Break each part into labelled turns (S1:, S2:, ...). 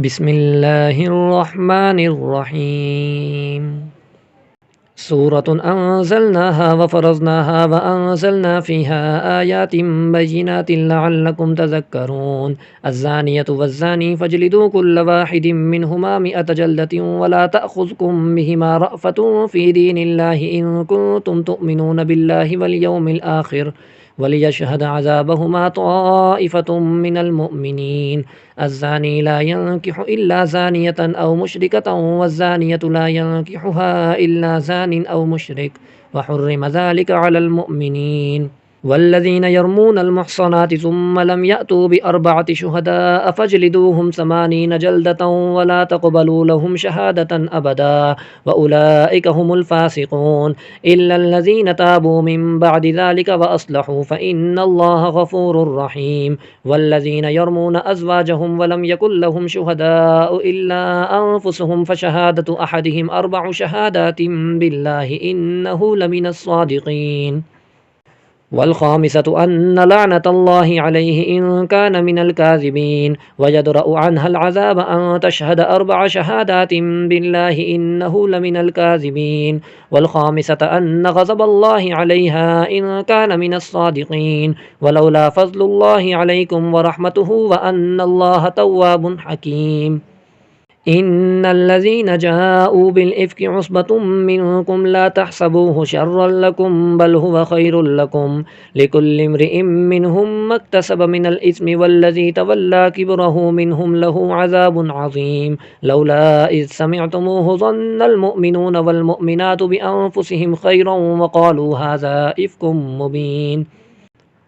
S1: बिस्मिल्लाहिर्रहमानिर्रहीम। सूरतुन अंज़लनाहा व फ़रज़नाहा व अंज़लना फ़ीहा आयातिम बय्यिनातिन लअल्लकुम तज़क्करून। अज़्ज़ानियतु वज़्ज़ानी फ़जलिदू कुल्ल वाहिदिम मिनहुमा मिअत जल्दतिन वला तअख़ुज़कुम बिहिमा रअफ़तुन फ़ी दीनिल्लाहि इन कुंतुम तुअमिनून बिल्लाहि वल यौमिल आख़िर वलियशहद अज़ाबहुमा ताइफ़तुम मिनल मुअमिनीन। अज़्ज़ानी ला यंकिहु इल्ला ज़ानियतन औ मुशरिकतन वज़्ज़ानियतु ला यंकिहुहा इल्ला ज़ानिन औ मुशरिक व हुर्रिम ज़ालिका अलल मुअमिनीन। वल्लज़ीन यरमूनल मुहसनाति ज़ुम्मा लम यअतू बिअरबअति शुहदाअ फ़जलिदूहुम समानीन जल्दतन वला तक़बलू लहुम शहादतन अबदा व उलाइका हुमुल फ़ासिक़ून इल्लल्लज़ीन ताबू मिन बअदि ज़ालिका व अस्लहू फ़इन्नल्लाहा गफ़ूरुर रहीम। वल्लज़ीन यरमून अज़वाजहुम वलम यकुल लहुम शुहदाअ इल्ला अनफुसुहुम फ़शहादतु अहदिहिम अर्बअु शहादातिन बिल्लाहि इन्नहु लमिनस सादिक़ीन। वल ख़ामिसतु अन्न लअनतल्लाहि अलैहि इन कान मिनल काज़िबीन व यदरअु अन्हल अज़ाब अन तशहद अर्बअ शहादातिन बिल्लाहि इन्नहु लमिनल काज़िबीन। वल ख़ामिसतु अन्न ग़ज़बल्लाहि अलैहा इन कान मिनस सादिक़ीन वलौला फ़ज़्लुल्लाहि अलैकुम व रहमतुहु व अन्नल्लाहा तव्वाबुन हकीम। इन्नल्लज़ीन जाऊ बिल इफ़्कि उस्बतुम मिनकुम ला तहसबूहु शर्रन लकुम बल हुवा खैरुल लकुम लिकुल्लि इम्रिइम मिनहुम मक्तसब मिनल इस्मि वल्लज़ी तवल्ला किब्रहु मिनहुम लहु अज़ाबुन अज़ीम। लौला इज़ समिअतमूहु ज़न्नल मुअमिनून वल मुअमिनातु बिअन्फुसिहिम खैरन व क़ालू हाज़ा इफ़्कुम मुबीन।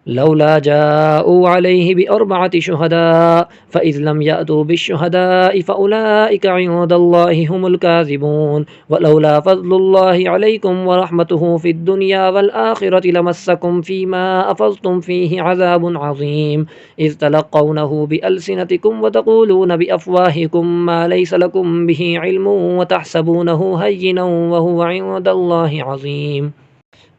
S1: लौला जाऊ अलैहि बिअरबअति शुहदाअ फ़इज़ लम यअतू बिश्शुहदाअ फ़उलाइका इंदल्लाहि हुमुल काज़िबून। वलौला फ़ज़्लुल्लाहि अलैकुम व रहमतुहु फ़िद्दुनिया वल आख़िरति लमस्सकुम फ़ीमा अफ़ज़्तुम फ़ीहि अज़ाबुन अज़ीम। इज़ तलक़्क़ौनहु बिअल्सिनतिकुम व तक़ूलून बिअफ़वाहिकुम मा लैस लकुम बिहि इल्मुन व तहसबूनहु हय्यिनन व हुवा इंदल्लाहि अज़ीम।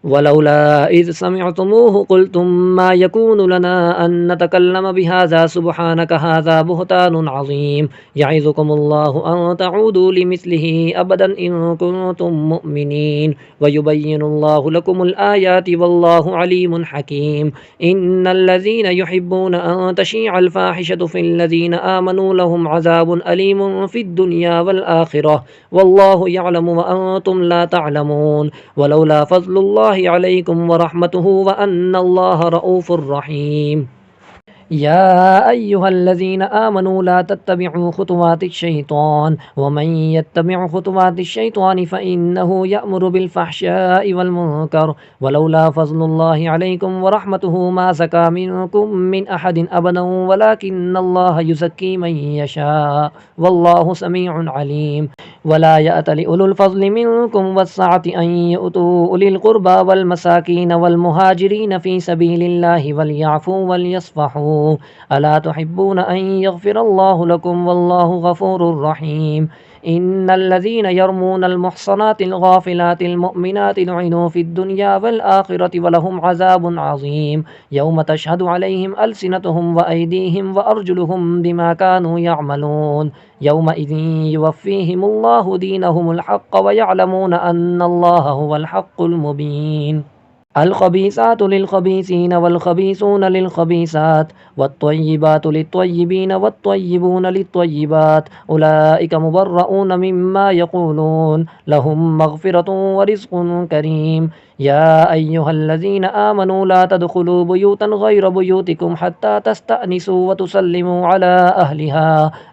S1: वलौला इज़ समिअतमूहु क़ुल्तुम मा यकूनु लना अन नतकल्लम बिहाज़ा सुब्हानक हाज़ा बुहतानुन अज़ीम। यइज़ुकुमुल्लाहु अन तऊदू लिमिस्लिहि अबदन इन कुंतुम मुअमिनीन व युबय्यिनुल्लाहु लकुमुल आयाति वल्लाहु अलीमुन हकीम। इन्नल्लज़ीन युहिब्बून अन तशीअल फ़ाहिशतु फ़िल्लज़ीन आमनू लहुम अज़ाबुन अलीमुन फ़िद्दुनिया वल आख़िरह वल्लाहु यअलमु व अंतुम ला तअलमून। वलौला फ़ज़्लुल्लाहि अलैकुम व रहमतुहु व अन्नल्लाहा रऊफ़ुर रहीम। या अय्युहल्लज़ीना आमनू ला तत्तबिअू खुतुवातिश शैतान व मन यत्तबिअ खुतुवातिश शैतानि फ़इन्नहु यअमुरु बिल फ़हशाइ वल मुनकर वलौला फ़ज़्लुल्लाहि अलैकुम व रहमतुहु मा ज़का मिनकुम मिन अहदिन अबदन वलाकिन्नल्लाहा युज़क्की मन यशा वल्लाहु समीउन अलीम। वला यअतलि उलुल फ़ज़्लि मिनकुम वस्सअति अन युतू उलिल क़ुरबा वल मसाकीन वल मुहाजिरीन फ़ी सबीलिल्लाहि वलयअफ़ू वलयस्फ़हू अला तुहिब्बून अन यग़फ़िरल्लाहु लकुम वल्लाहु गफ़ूरुर रहीम। इन्नल्लज़ीन यरमूनल मुहसनातिल गाफ़िलातिल मुअमिनाति लुइनू फ़िद्दुनिया वल आख़िरति वलहुम अज़ाबुन अज़ीम। यौम तशहदु अलैहिम अल्सिनतुहुम व अयदीहिम व अर्जुलुहुम बिमा कानू यअमलून यौमइज़िन युवफ़्फ़ीहिमुल्लाहु दीनहुमुल हक़्क़ व यअलमून अन्नल्लाहा हुवल हक़्क़ुल मुबीन। अलखबीसातु लिलखबीसीन वलखबीसून लिलखबीसात वत्तय्यिबातु लित्तय्यिबीन वत्तय्यिबून लित्तय्यिबात उलाइका मुबर्रऊन मिम्मा यक़ूलून लहुम मग़फ़िरतुन व रिज़्क़ुन करीम। या अय्युहल्लज़ीना आमनू ला तदख़ुलू बुयूतन ग़ैर बुयूतिकुम हत्ता तस्तअनिसू व तुसल्लिमू अला अहलिहा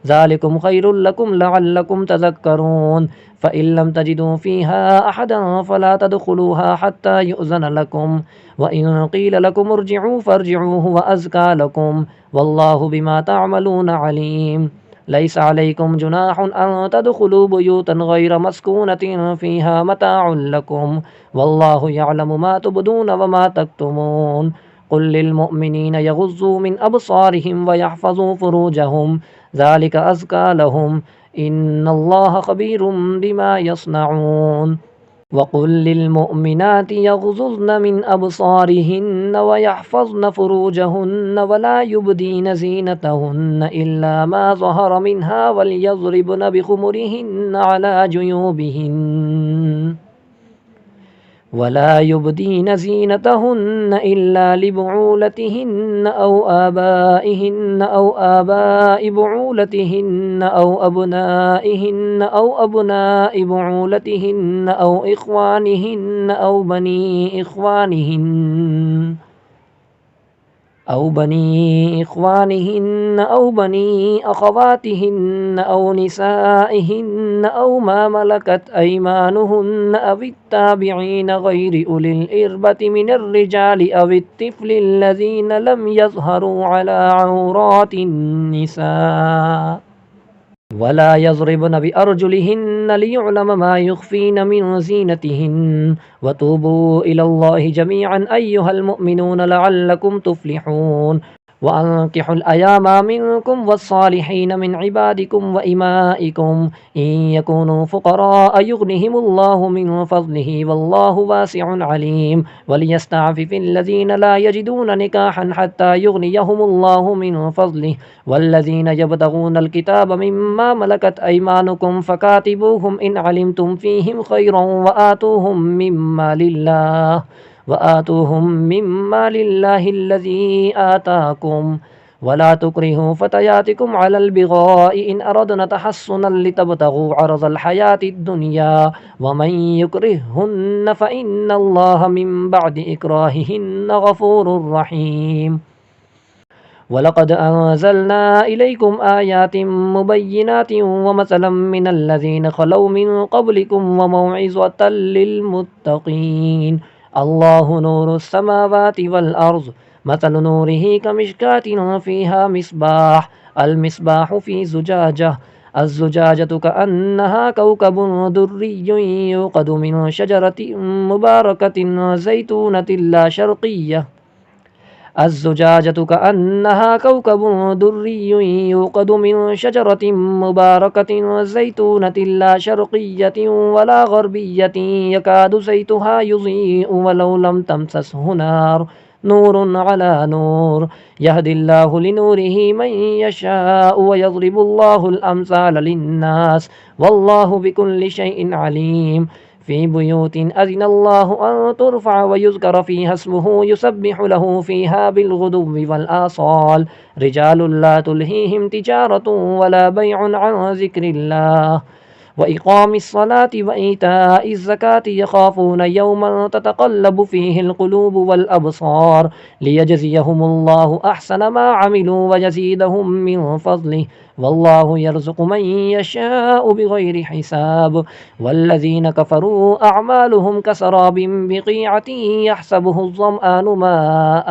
S1: ज़ालिकुम ख़ैरुल लकुम लअल्लकुम तज़क्करून। फ़इन लम तजिदू फ़ीहा अहदन फ़ला तदख़ुलूहा हत्ता युअज़न लकुम व इन क़ील लकुम इरजिऊ फ़ारजिऊ हुवा अज़्का लकुम वल्लाहु बिमा तअमलून अलीम। लैस अलैकुम जुनाहुन अन तदख़ुलू बुयूतन ग़ैर मस्कूनतिन फ़ीहा मताउन लकुम वल्लाहु यअलमु मा तुबदून व मा तक्तुमून। क़ुल लिल मुअमिनीन यग़ुज़्ज़ू मिन अबसारिहिम व यहफ़ज़ू फ़ुरूजहुम ज़ालिका अज़्का लहुम इन्नल्लाहा ख़बीरुम बिमा यस्नऊन। वक़ुल लिलमुअमिनाति यग़ज़ुज़्न मिन अबसारिहिन्न व यहफ़ज़्न फ़ुरूजहुन्न वला युबदीन ज़ीनतहुन्न इल्ला मा ज़हरा मिन्हा वलयज़रिबन बिख़ुमुरिहिन्न अला जुयूबिहिन्न वला युबदीन ज़ीनतहुन्न इल्ला लिबुऊलतिहिन्न औ आबाइ बुऊलतिहिन्न औ अबनाइ बुऊलतिहिन्न أو بني إخوانهن أو بني أخواتهن أو نسائهن أو ما ملكت أيمانهن أو التابعين غير أولي الإربة من الرجال أو الطفل الذين لم يظهروا على عورات النساء ولا يضربن بأرجلهن ليعلم ما يخفين من زينتهن وتوبوا إلى الله جميعا أيها المؤمنون لعلكم تفلحون وأنكحوا الأيام منكم والصالحين من عبادكم وإمائكم إن يكونوا فقراء يغنهم الله من فضله والله واسع عليم وليستعفف الذين لا يجدون نكاحا حتى يغنيهم الله من فضله والذين يبتغون الكتاب مما ملكت أيمانكم فكاتبوهم إن علمتم فيهم خيرا وآتوهم مما لله الذي آتاكم ولا تكرهوا فتياتكم على البغاء إن أردنا تحصنا لتبتغوا عرض الحياة الدنيا ومن يكرههن فإن الله من بعد إكراههن غفور رحيم ولقد أنزلنا إليكم آيات مبينات ومثلا من الذين خلوا من قبلكم وموعظة للمتقين الله نور السماوات والأرض مثل نوره كمشكاة فيها مصباح المصباح في زجاجة الزجاجة كأنها كوكب دري يوقد من شجرة مباركة زيتونة لا شرقية الزجاجة كأنها كوكب دري يوقد من شجرة مباركة زيتونة لا شرقية ولا غربية يكاد زيتها يضيء ولو لم تمسسه نار نور على نور يهدي الله لنوره من يشاء ويضرب الله الأمثال للناس والله بكل شيء عليم في بيوت أذن الله أن ترفع ويذكر فيها اسمه يسبح له فيها بالغدو والآصال رجال لا تلهيهم تجارة ولا بيع عن ذكر الله وإقام الصلاة وإيتاء الزكاة يخافون يوما تتقلب فيه القلوب والأبصار ليجزيهم الله أحسن ما عملوا ويزيدهم من فضله والله يرزق من يشاء بغير حساب والذين كفروا أعمالهم كسراب بقيعة يحسبه الظمآن ماء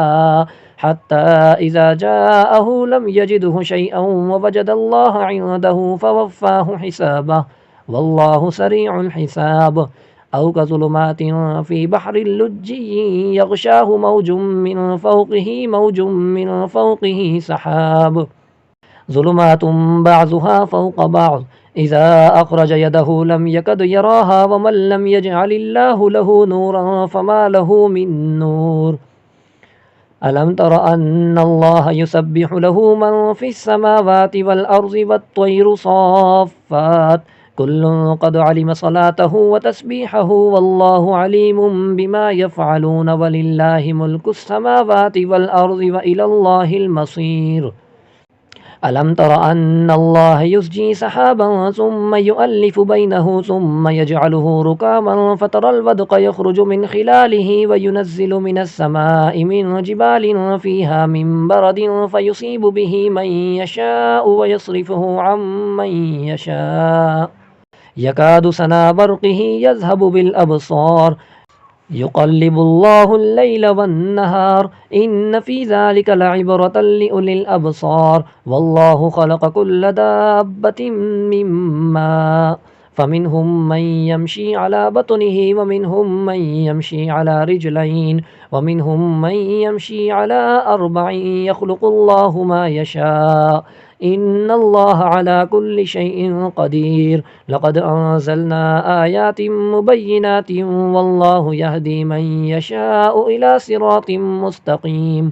S1: حتى إذا جاءه لم يجده شيئا ووجد الله عنده فوفاه حسابه والله سريع الحساب أو كظلمات في بحر اللجي يغشاه موج من فوقه سحاب ظلمات بعضها فوق بعض إذا أخرج يده لم يكد يراها ومن لم يجعل الله له نورا فما له من نور ألم تر أن الله يسبح له من في السماوات والأرض والطير صافات كل قد علم صلاته وتسبيحه والله عليم بما يفعلون ولله ملك السماوات والأرض وإلى الله المصير ألم تر أن الله يسجي سحابا ثم يؤلف بينه ثم يجعله ركاما فترى الودق يخرج من خلاله وينزل من السماء من جبال فيها من برد فيصيب به من يشاء ويصرفه عن من يشاء يكاد سنا برقه يذهب بالأبصار يقلب الله الليل والنهار إن في ذلك لعبرة لأولي الأبصار والله خلق كل دابة من ماء فمنهم من يمشي على بطنه ومنهم من يمشي على رجلين ومنهم من يمشي على أربع يخلق الله ما يشاء इन्नल्लाह अला कुल्लि शैइन क़दीर लक़द अंज़लना आयातिम मुबय्यिनातिन वल्लाहु यहदी मन यशाअु इला सिरातिम मुस्तक़ीम।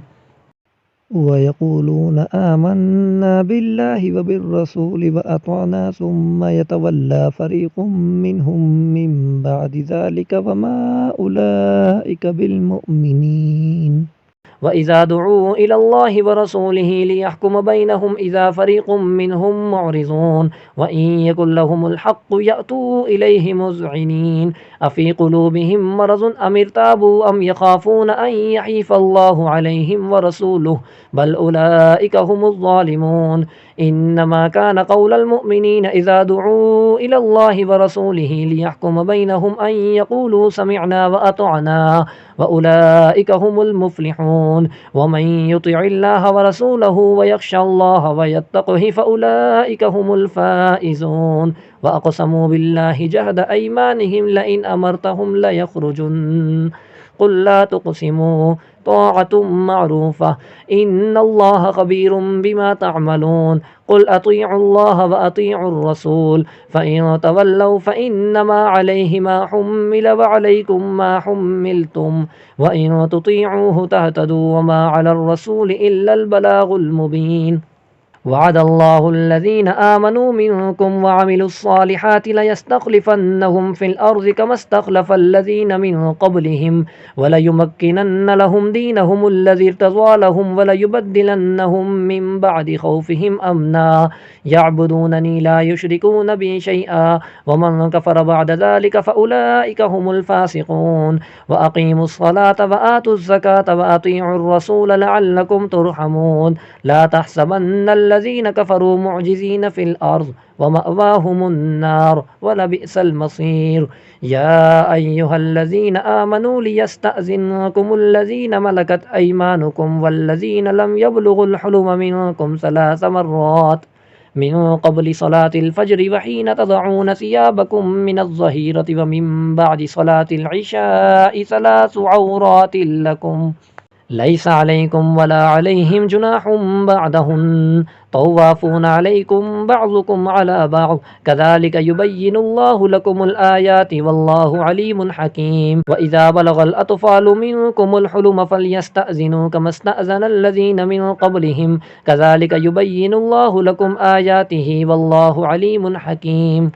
S2: वयक़ूलून आमन्ना बिल्लाहि व बिर्रसूलि व अतअना सुम्मा यतवल्ला फ़रीक़ुम मिनहुम मिन बअदि ज़ालिक वमा उलाइका बिल्मुमिनीन।
S1: वइज़ा दुऊ इलल्लाहि व रसूलिहि लियहकुम बैनहुम इज़ा फ़रीक़ुम मिनहुम मुअरिज़ून व इन यकुल लहुमुल हक़्क़ु यअतू इलैहि मुज़अिनीन अफ़ी क़ुलूबिहिम मरज़ुन अम इर्ताबू अम यख़ाफ़ून अन यहीफ़ल्लाहु अलैहिम व रसूलुहु बल उलाइका हुमुज़ ज़ालिमून। इन्नमा कान क़ौलल मुअमिनीन इज़ा दुऊ इलल्लाहि व रसूलिहि लियहकुम बैनहुम अन यक़ूलू समिअना व अतअना व उलाइका हुमुल मुफ़्लिहून। वमन युतिइल्लाह व रसूलहु व यख़शल्लाह व यत्तक़िहि फ़उलाइका हुमुल फ़ाइज़ून। व अक़समू बिल्लाहि जहद अयमानिहिम लइन अमरतहुम लयख़रुजुन क़ुल ला तुक़सिमू ताअतुम मअरूफ़ा इन्नल्लाह ख़बीरुम बिमा तअमलून क़ुल अतीउल्लाह व अतीउर रसूल फ़इन तवल्लव फ़इन्नमा अलैहि मा हुम्मिल व अलैकुम मा हुम्मिलतुम व इन तुतीऊहु तहतदू व मा अलर रसूल इल्लल बलागुल मुबीन। वअदल्लाहु अल्लज़ीना आमनू मिनकुम व अमिलुस्सालिहाति लयस्तख़लिफ़न्नहुम फ़िल अर्ज़ि कमा इस्तख़लफ़ल लज़ीना मिन क़ब्लिहिम व लयुमक्किनन्न लहुम दीनहुमुल्लज़ी इर्तज़ा लहुम व लयुबद्दिलन्नहुम मिन बअदि ख़ौफ़िहिम अमना यअबुदूननी ला युशरिकून बी शैआ व मन कफ़र बअद ज़ालिक फ़उलाइका हुमुल फ़ासिक़ून। व अक़ीमुस्सलात व आतुज़्ज़कात व अतीउर रसूल लअल्लकुम तुरहमून। ला तहसबन्नल्लज़ीन कफ़रू मुअजिज़ीन फ़िल अर्ज़ व मअवाहुमुन्नार व लबिअसल मसीर। या अय्युहल्लज़ीना आमनू लियस्तअज़िनकुमुल्लज़ीना मलकत अयमानुकुम वल्लज़ीना लम यबलुगुल हुलुम मिनकुम सलास मर्रात मिन क़ब्लि सलातिल फ़ज्रि व हीन तज़ऊन सियाबकुम मिनज़्ज़हीरति व मिन बअदि सलातिल इशाइ सलासु औरातिल लकुम लैसा अलैकुम वला अलैहिम जुनाहुम बअदहुन तव्वाफ़ून अलैकुम बअज़ुकुम अला बअज़ कज़ालिक युबय्यिनुल्लाहु लकुमुल आयाति वल्लाहु अलीमुन हकीम। व इज़ा बलगल अत्फ़ालु मिनकुमुल हुलुम फ़ल्यस्तअज़िनू कमा इस्तअज़नल्लज़ीना मिन क़ब्लिहिम कज़ालिक युबय्यिनुल्लाहु लकुम आयातिहि वल्लाहु अलीमुन हकीम।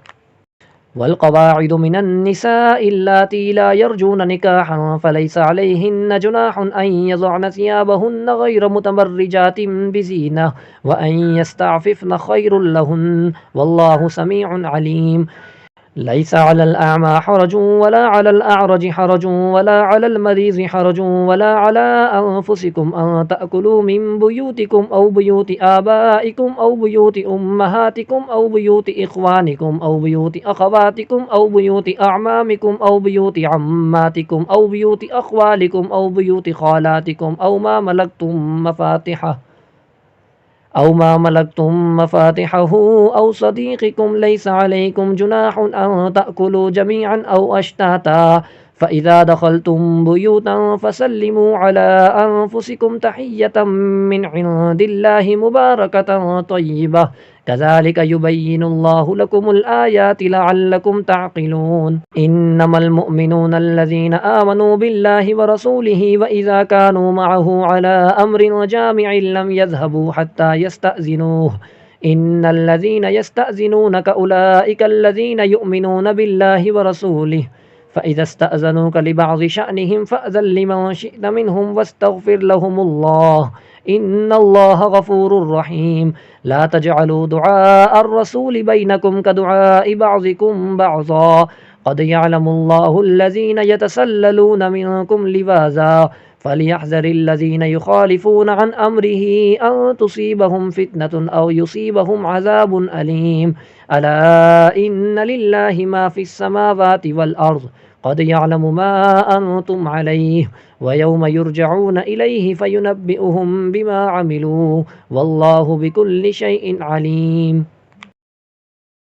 S1: वल्क़वाइदु मिनन निसाइ अल्लाती ला यरजून निकाहन फ़लैस अलैहिन्न जुनाहुन अन यज़अन सियाबहुन्न गैर मुतबर्रिजातिन बिज़ीनह व अन यस्तअफ़िफ़न खैरुल लहुन्न वल्लाहु समीउन अलीम। लैस अलल अअमा हरजुन वला अलल अअरज हरजुन वला अलल मरीज़ि हरजुन वला अला अनफुसिकुम अन तअकुलू मिन बुयूतिकुम औ बुयूति आबाइकुम औ बुयूति उम्महातिकुम औ बुयूति इख़वानिकुम औ बुयूति अख़वातिकुम औ बुयूति अअमामिकुम औ बुयूति अम्मातिकुम औ बुयूति अख़वालिकुम औ बुयूति ख़ालातिकुम औ मा मलकतुम मफ़ातिहहु औ सदीक़िकुम लैस अलैकुम जुनाहुन अन तअकुलू जमीअन औ अश्ताता फ़इज़ा दख़लतुम बुयूतन फ़सल्लिमू अला अनफुसिकुम तहिय्यतम मिन इंदिल्लाहि मुबारकतन तय्यिबह कज़ालिक युबय्यिनुल्लाहु लकुमुल आयाति लअल्लकुम तअक़िलून। इन्नमल मुअमिनूनल्लज़ीना आमनू बिल्लाहि व रसूलिहि व इज़ा कानू मअहू अला अम्रिन जामिअन लम यज़हबू हत्ता यस्तअज़िनूह इन्नल्लज़ीना यस्तअज़िनूनक उलाइकल्लज़ीना युमिनून बिल्लाहि व रसूलिहि फ़इज़ा इस्तअज़नूक लिबअज़ि शअनिहिम फ़अज़न लिमन शिअत मिनहुम वस्तग़फ़िर लहुमुल्लाह इन्नल्लाह गफ़ूरुर रहीम। ला तजअलू दुआअर रसूलि बैनकुम कदुआइ बअज़िकुम बअज़ा क़द यअलमुल्लाहुल्लज़ीना यतसल्ललून मिनकुम लिवाज़ा फ़लयहज़रिल्लज़ीना युख़ालिफ़ून अन अम्रिही अन तुसीबहुम फ़ित्नतुन औ युसीबहुम अज़ाबुन अलीम। अला इन्न लिल्लाहि मा फ़िस्समावाति वल अर्ज़ क़द यअलमु मा अंतुम अलैहि व यौम युरजऊन इलैहि फ़युनब्बिउहुम बिमा अमिलू वल्लाहु बिकुल्लि शैइन अलीम।